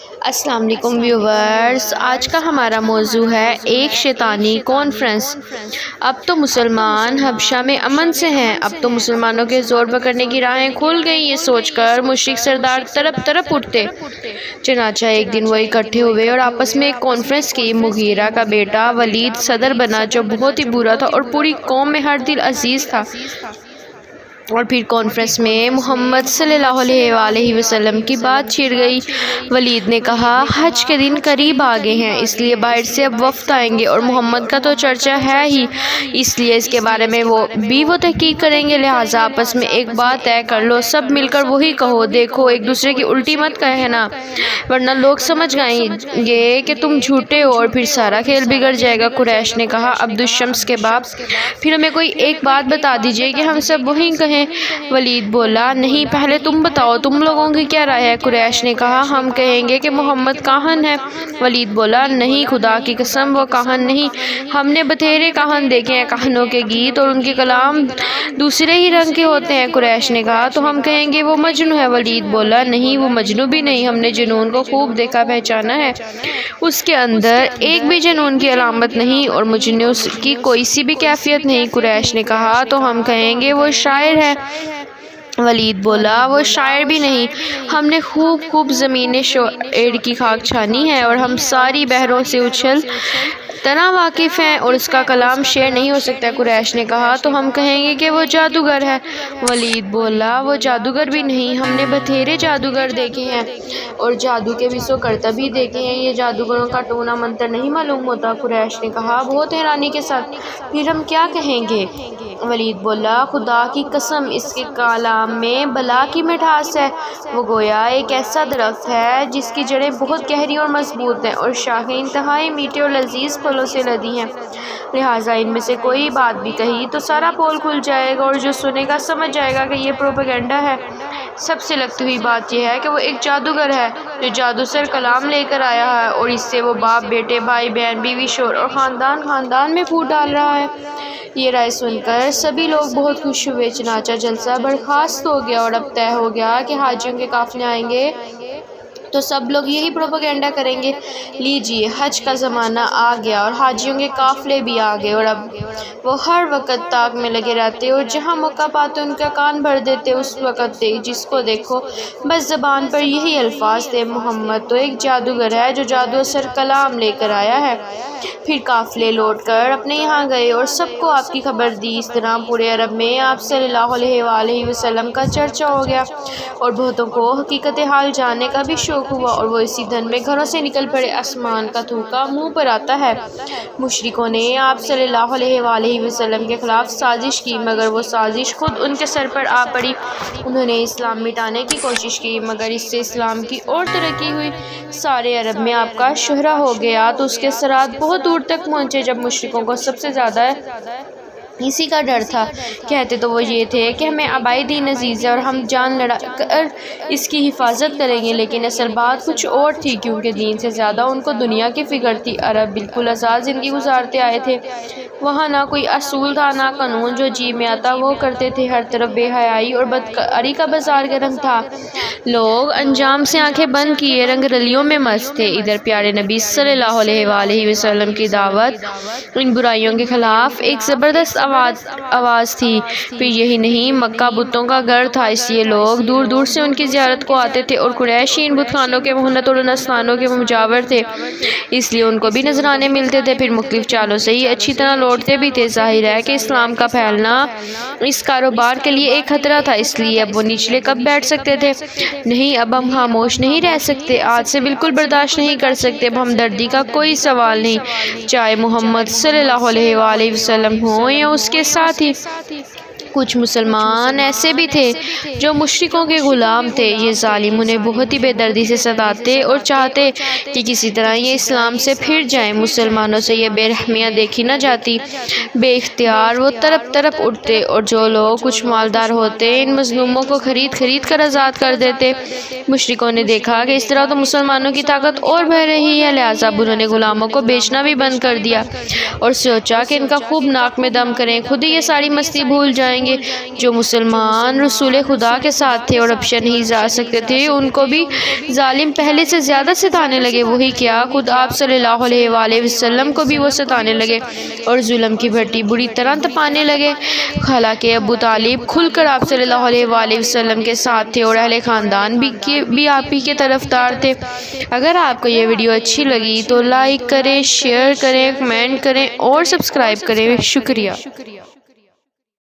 السلام علیکم ویورز، آج کا ہمارا موضوع ہے ایک شیطانی کانفرنس۔ اب تو مسلمان حبشہ میں امن سے ہیں، اب تو مسلمانوں کے زور پکڑنے کی راہیں کھل گئیں، یہ سوچ کر مشرک سردار تڑپ تڑپ اٹھتے۔ چنانچہ ایک دن وہ اکٹھے ہوئے اور آپس میں ایک کانفرنس کی۔ مغیرہ کا بیٹا ولید صدر بنا، جو بہت ہی برا تھا اور پوری قوم میں ہر دل عزیز تھا۔ اور پھر کانفرنس میں محمد صلی اللہ علیہ وآلہ وسلم کی بات چھڑ گئی۔ ولید نے کہا، حج کے دن قریب آ گئے ہیں، اس لیے باہر سے اب وفد آئیں گے اور محمد کا تو چرچا ہے ہی، اس لیے اس کے بارے میں وہ تحقیق کریں گے، لہٰذا آپس میں ایک بات طے کر لو، سب مل کر وہی کہو، دیکھو ایک دوسرے کی الٹی مت کہنا، ورنہ لوگ سمجھ جائیں گے کہ تم جھوٹے ہو اور پھر سارا کھیل بگڑ جائے گا۔ قریش نے کہا، عبد الشمس کے باپ، پھر ہمیں کوئی ایک بات بتا دیجئے کہ ہم سب وہی کہیں۔ ولید بولا، نہیں، پہلے تم بتاؤ تم لوگوں کی کیا رائے ہے؟ قریش نے کہا، ہم کہیں گے کہ محمد کاہن ہے۔ ولید بولا، نہیں، خدا کی قسم وہ کاہن نہیں، ہم نے بتھیرے کاہن دیکھے ہیں، کاہنوں کے گیت اور ان کے کلام دوسرے ہی رنگ کے ہوتے ہیں۔ قریش نے کہا، تو ہم کہیں گے وہ مجنون ہے۔ ولید بولا، نہیں، وہ مجنون بھی نہیں، ہم نے جنون کو خوب دیکھا پہچانا ہے، اس کے اندر ایک بھی جنون کی علامت نہیں اور مجنون کی کوئی سی بھی کیفیت نہیں۔ قریش نے کہا، تو ہم کہیں گے وہ شاعر ہے۔ ولید بولا، وہ شاعر بھی نہیں، ہم نے خوب زمین شعر کی خاک چھانی ہے اور ہم ساری بحروں سے اچھل طرح واقف ہیں اور اس کا کلام شعر نہیں ہو سکتا۔ قریش نے کہا، تو ہم کہیں گے کہ وہ جادوگر ہے۔ ولید بولا، وہ جادوگر بھی نہیں، ہم نے بتھیرے جادوگر دیکھے ہیں اور جادو کے وسو کرتب بھی دیکھے ہیں، یہ جادوگروں کا ٹونا منتر نہیں معلوم ہوتا۔ قریش نے کہا بہت حیرانی کے ساتھ، پھر ہم کیا کہیں گے؟ ولید بولا، خدا کی قسم اس کے کلام میں بلا کی مٹھاس ہے، وہ گویا ایک ایسا درخت ہے جس کی جڑیں بہت گہری اور مضبوط ہیں اور شاخیں انتہائی میٹھے اور لذیذ پھلوں سے لدی ہیں، لہٰذا ان میں سے کوئی بات بھی کہی تو سارا پول کھل جائے گا اور جو سنے گا سمجھ جائے گا کہ یہ پروپیگنڈا ہے۔ سب سے لگتی ہوئی بات یہ ہے کہ وہ ایک جادوگر ہے جو جادو سر کلام لے کر آیا ہے اور اس سے وہ باپ بیٹے، بھائی بہن، بیوی شوہر اور خاندان میں پھوٹ ڈال رہا ہے۔ یہ رائے سن کر سبھی لوگ بہت خوش ہوئے، چنانچہ جلسہ برخاست ہو گیا اور اب طے ہو گیا کہ حاجیوں کے قافلے آئیں گے تو سب لوگ یہی پروپیگنڈا کریں گے۔ لیجئے، حج کا زمانہ آ گیا اور حاجیوں کے قافلے بھی آ گئے اور اب وہ ہر وقت طاق میں لگے رہتے اور جہاں موقع پاتے ان کا کان بھر دیتے، اس وقت جس کو دیکھو بس زبان پر یہی الفاظ تھے، محمد تو ایک جادوگر ہے جو جادو اثر کلام لے کر آیا ہے۔ پھر قافلے لوٹ کر اپنے یہاں گئے اور سب کو آپ کی خبر دی، اس طرح پورے عرب میں آپ صلی اللہ علیہ وآلہ وسلم کا چرچا ہو گیا اور بہتوں کو حقیقت حال جاننے کا بھی شوق ہوا اور وہ اسی دن میں گھروں سے نکل پڑے۔ آسمان کا تھوکا منہ پر آتا ہے، مشرکوں نے آپ صلی اللہ علیہ وآلہ وسلم کے خلاف سازش کی، مگر وہ سازش خود ان کے سر پر آ پڑی۔ انہوں نے اسلام مٹانے کی کوشش کی، مگر اس سے اسلام کی اور ترقی ہوئی، سارے عرب میں آپ کا شہرہ ہو گیا تو اس کے اثرات بہت دور تک پہنچے۔ جب مشرکوں کو سب سے زیادہ اسی کا ڈر تھا، کہتے تو وہ یہ تھے کہ ہمیں آبائی دین عزیز ہے اور ہم جان لڑا کر اس کی حفاظت کریں گے، لیکن اصل بات کچھ اور تھی، کیونکہ دین سے زیادہ ان کو دنیا کی فکر تھی۔ عرب بالکل آزاد زندگی گزارتے آئے تھے، وہاں نہ کوئی اصول تھا نہ قانون، جو جی میں آتا وہ کرتے تھے، ہر طرف بے حیائی اور بدکاری کا بازار گرم تھا، لوگ انجام سے آنکھیں بند کیے رنگ رلیوں میں مست تھے۔ ادھر پیارے نبی صلی اللہ علیہ وآلہ وسلم کی دعوت ان برائیوں کے خلاف ایک زبردست آواز تھی۔ پھر یہی نہیں، مکہ بتوں کا گھر تھا، اس لیے لوگ دور دور سے ان کی زیارت کو آتے تھے اور قریشی ان بت خانوں کے محنت اور ان استھانوں کے مجاور تھے، اس لیے ان کو بھی نذرانے ملتے تھے، پھر مختلف چالوں سے ہی اچھی طرح لوٹتے بھی تھے۔ ظاہر ہے کہ اسلام کا پھیلنا اس کاروبار کے لیے ایک خطرہ تھا، اس لیے اب وہ نچلے کب بیٹھ سکتے تھے؟ نہیں، اب ہم خاموش نہیں رہ سکتے، آج سے بالکل برداشت نہیں کر سکتے، اب ہمدردی کا کوئی سوال نہیں، چاہے محمد صلی اللہ علیہ وآلہ وسلم ہوں یا اس کے ساتھی۔ کچھ مسلمان ایسے بھی تھے جو مشرکوں کے غلام تھے، یہ ظالم انہیں بہت ہی بے دردی سے ستاتے اور چاہتے کہ کسی طرح یہ اسلام سے پھر جائیں۔ مسلمانوں سے یہ بے رحمیاں دیکھی نہ جاتی، بے اختیار وہ تڑپ تڑپ اٹھتے اور جو لوگ کچھ مالدار ہوتے ان مظلوموں کو خرید کر آزاد کر دیتے۔ مشرکوں نے دیکھا کہ اس طرح تو مسلمانوں کی طاقت اور بڑھ رہی ہے، لہٰذا انہوں نے غلاموں کو بیچنا بھی بند کر دیا اور سوچا کہ ان کا خوب ناک میں دم کریں، خود ہی یہ ساری مستی بھول جائیں گے جائیں گے۔ جو مسلمان رسول خدا کے ساتھ تھے اور حبشہ نہیں جا سکتے تھے، ان کو بھی ظالم پہلے سے زیادہ ستانے لگے۔ وہی کیا، خود آپ صلی اللہ علیہ وآلہ وسلم کو بھی وہ ستانے لگے اور ظلم کی بھٹی بری طرح تپانے لگے۔ حالانکہ ابو طالب کھل کر آپ صلی اللہ علیہ وآلہ وسلم کے ساتھ تھے اور اہل خاندان بھی آپ ہی کے طرفدار تھے۔ اگر آپ کو یہ ویڈیو اچھی لگی تو لائک کریں، شیئر کریں، کمنٹ کریں اور سبسکرائب کریں۔ شکریہ۔